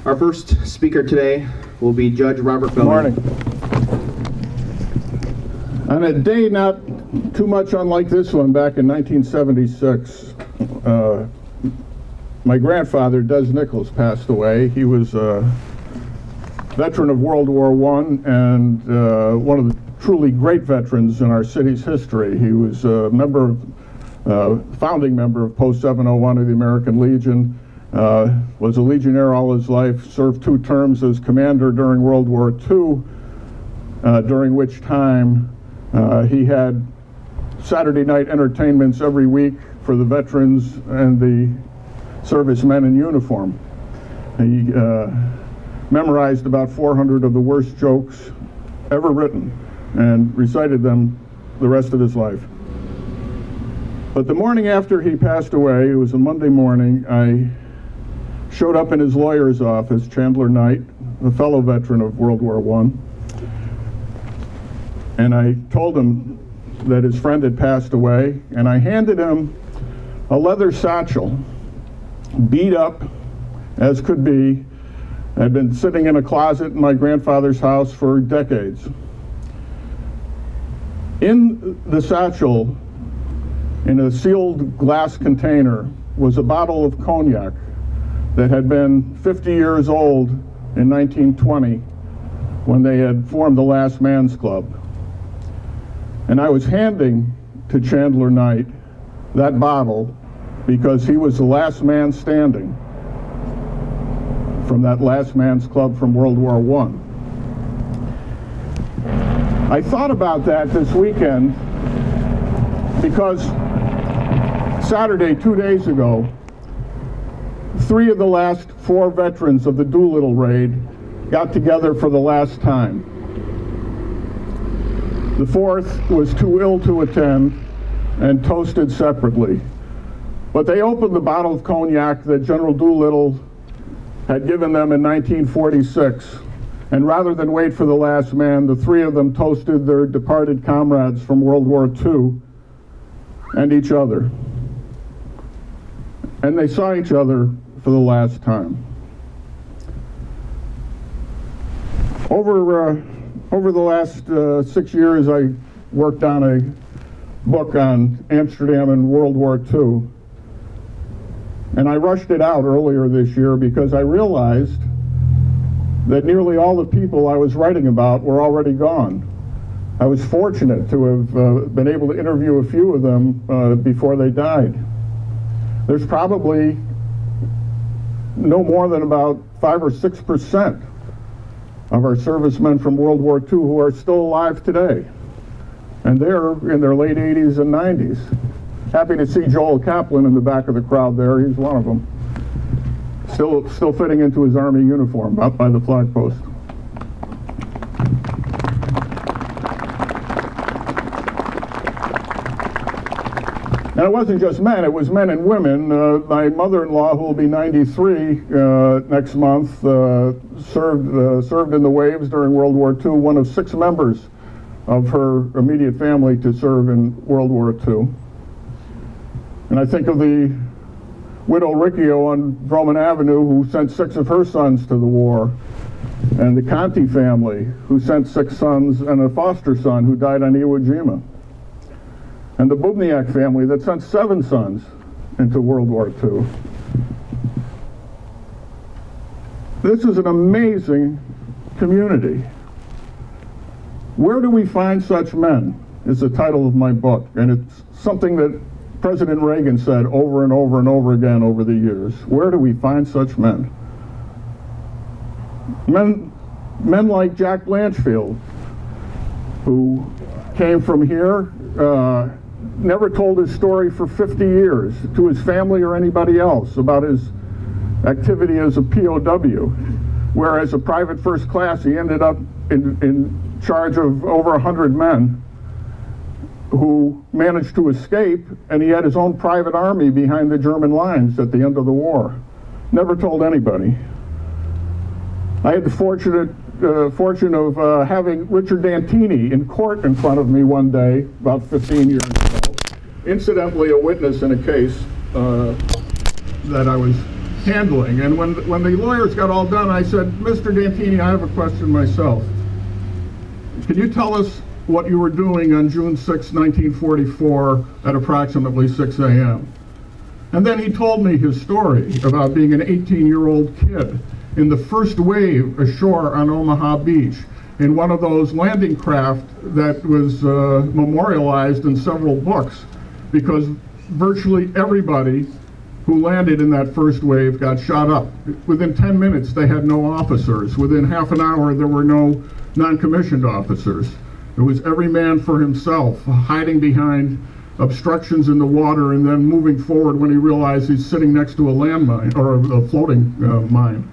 Our first speaker today will be Judge Robert Bowman. Good morning. On a day not too much unlike this one, back in 1976, my grandfather, Des Nichols, passed away. He was a veteran of World War I and one of the truly great veterans in our city's history. He was a founding member of Post 701 of the American Legion, was a Legionnaire all his life, served 2 terms as commander during World War II, during which time he had Saturday night entertainments every week for the veterans and the servicemen in uniform. He memorized about 400 of the worst jokes ever written and recited them the rest of his life. But the morning after he passed away, it was a Monday morning, I showed up in his lawyer's office, Chandler Knight, a fellow veteran of World War I, and I told him that his friend had passed away, and I handed him a leather satchel, beat up as could be, had been sitting in a closet in my grandfather's house for decades. In the satchel, in a sealed glass container, was a bottle of cognac that had been 50 years old in 1920 when they had formed the Last Man's Club. And I was handing to Chandler Knight that bottle because he was the last man standing from that Last Man's Club from World War I thought about that this weekend because Saturday, 2 days ago, 3 of the last 4 veterans of the Doolittle raid got together for the last time. The 4th was too ill to attend and toasted separately. But they opened the bottle of cognac that General Doolittle had given them in 1946. And rather than wait for the last man, the 3 of them toasted their departed comrades from World War II and each other. And they saw each other for the last time. Over the last 6 years, I worked on a book on Amsterdam and World War II. And I rushed it out earlier this year because I realized that nearly all the people I was writing about were already gone. I was fortunate to have been able to interview a few of them before they died. There's probably no more than about 5 or 6% of our servicemen from World War II who are still alive today. And they're in their late 80s and 90s. Happy to see Joel Kaplan in the back of the crowd there. He's one of them. Still fitting into his Army uniform out by the flag post. And it wasn't just men, it was men and women. My mother-in-law, who will be 93 next month, served in the waves during World War II, one of 6 members of her immediate family to serve in World War II. And I think of the widow Riccio on Drummond Avenue, who sent 6 of her sons to the war, and the Conti family, who sent 6 sons and a foster son who died on Iwo Jima, and the Bubniak family that sent 7 sons into World War II. This is an amazing community. Where do we find such men is the title of my book, and it's something that President Reagan said over and over and over again over the years. Where do we find such men? Men like Jack Blanchfield, who came from here, never told his story for 50 years to his family or anybody else about his activity as a POW, where as a private first class he ended up in charge of over 100 men who managed to escape, and he had his own private army behind the German lines at the end of the war. Never told anybody. I had the fortune of having Richard Dantini in court in front of me one day, about 15 years ago, incidentally a witness in a case that I was handling. And when the lawyers got all done, I said, Mr. Dantini, I have a question myself. Can you tell us what you were doing on June 6, 1944 at approximately 6 a.m.? And then he told me his story about being an 18-year-old kid in the first wave ashore on Omaha Beach in one of those landing craft that was memorialized in several books, because virtually everybody who landed in that first wave got shot up. Within 10 minutes, they had no officers. Within half an hour, there were no non-commissioned officers. It was every man for himself, hiding behind obstructions in the water and then moving forward when he realized he's sitting next to a landmine or a floating mine.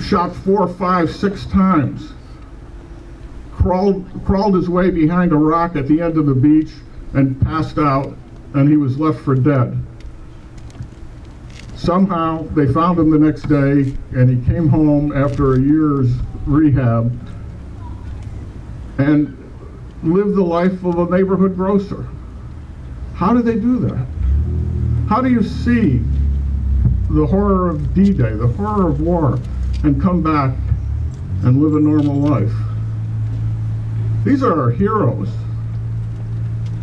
Shot 4, 5, 6 times. Crawled his way behind a rock at the end of the beach and passed out, and he was left for dead. Somehow they found him the next day, and he came home after a year's rehab and lived the life of a neighborhood grocer. How do they do that? How do you see the horror of D-Day, the horror of war, and come back and live a normal life? These are our heroes.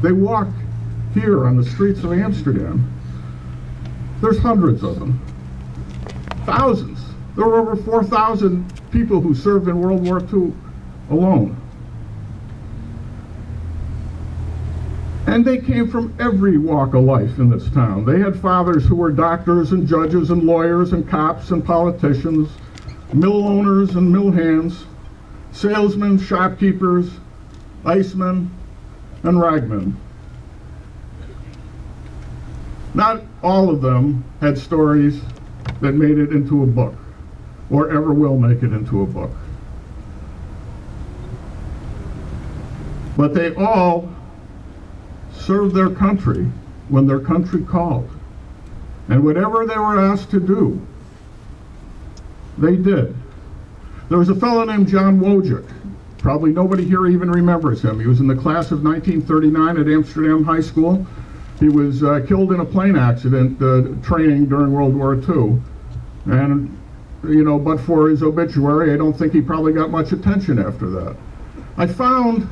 They walk here on the streets of Amsterdam. There's hundreds of them. Thousands. There were over 4,000 people who served in World War II alone. And they came from every walk of life in this town. They had fathers who were doctors and judges and lawyers and cops and politicians, mill owners and mill hands, salesmen, shopkeepers, icemen, and ragmen. Not all of them had stories that made it into a book, or ever will make it into a book. But they all served their country when their country called. And whatever they were asked to do, they did. There was a fellow named John Wojcik. Probably nobody here even remembers him. He was in the class of 1939 at Amsterdam High School. He was killed in a plane accident training during World War II. And, you know, but for his obituary, I don't think he probably got much attention after that. I found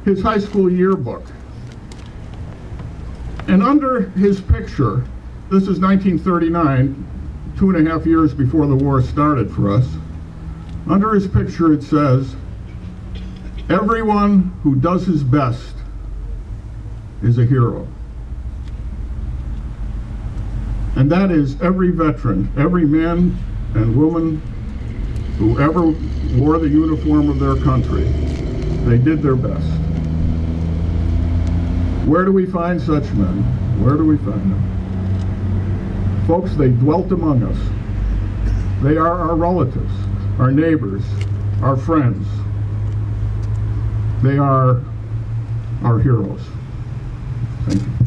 his high school yearbook. And under his picture, this is 1939, 2.5 years before the war started for us. Under his picture it says, "Everyone who does his best is a hero." And that is every veteran, every man and woman who ever wore the uniform of their country. They did their best. Where do we find such men? Where do we find them? Folks, they dwelt among us. They are our relatives, our neighbors, our friends. They are our heroes. Thank you.